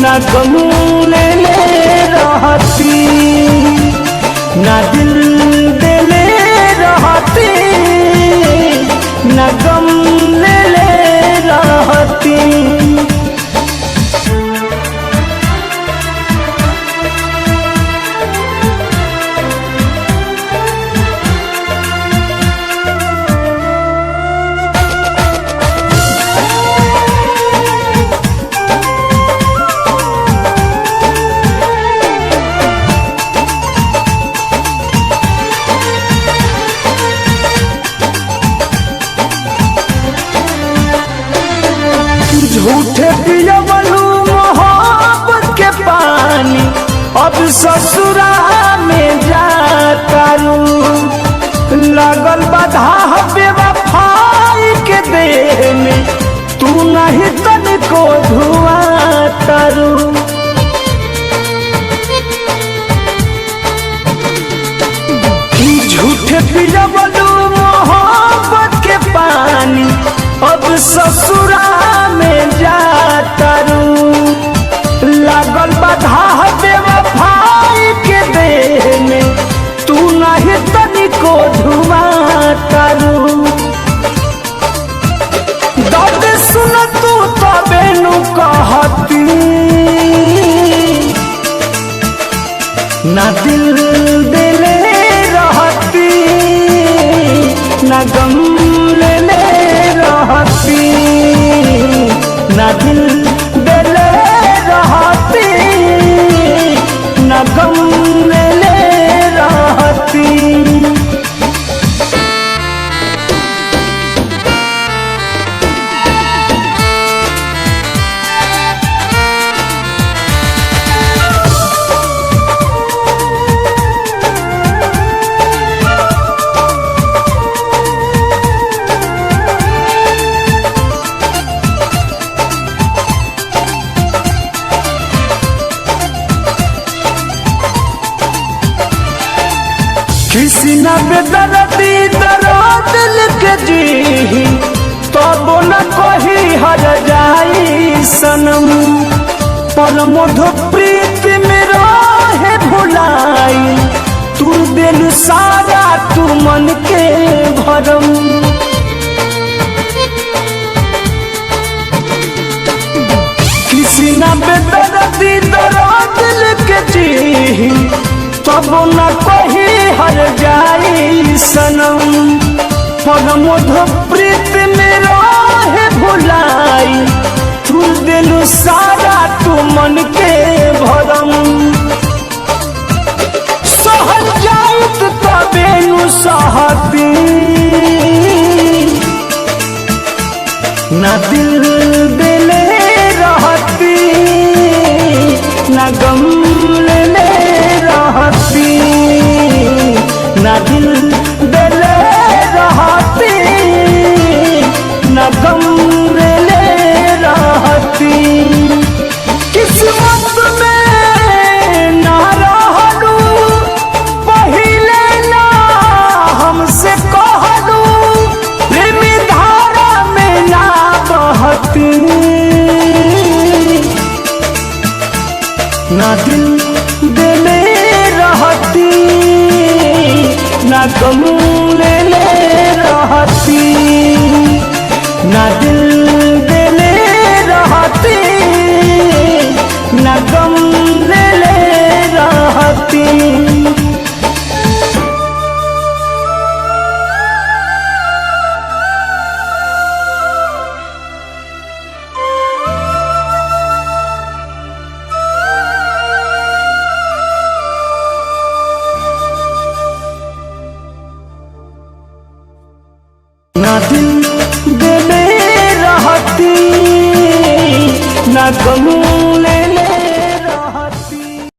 ना गम ले रहती, ना दिल देले रहती, ना गम ले रहती। झूठे पियवलू मोहब्बत के पानी, अब ससुरा में जातारू। लगल बाधा बेवफाई के देह में, तू नहीं तनिको धुआं तारू। झूठे पियवलू मोहब्बत के पानी, अब ससुरा में जातारू। लागल बाधा बेवफाई के देह में, तू नहीं तनिको धुआं तारू। दर्द सुन तू तबे नु कहती, ना दिल देले रहती, ना गम ले रहती, ना दिल देले रहती, ना गम ले रहती। किसी न बेदर्दी दर्द लिख जी, तब न कही हर जाई सनम। पर मधु प्रीत में रहे भुलाई, तू दिल सारा तू मन के भरम। किसी न बेदर्दी दर्द लिख जी, तब न कही हर जाई सनम। पर मधु प्रीत में रहे भुलाई, तू दिल सारा तू मन के भरम। सहल जाइत तबे नु सहती, ना दिल देले रहती, ना गम ले रहती, ना दिल देले रहती, ना गम ले रहती। किस्मत में ना रहलू, पहिले ना हमसे कहलू, प्रेमी धारा में ना बहती, ना दिल देले रहती, ना गम ले रहती, ना दिल देले रहती, ना गम ले रहती। ना दिल देले रहती, ना गम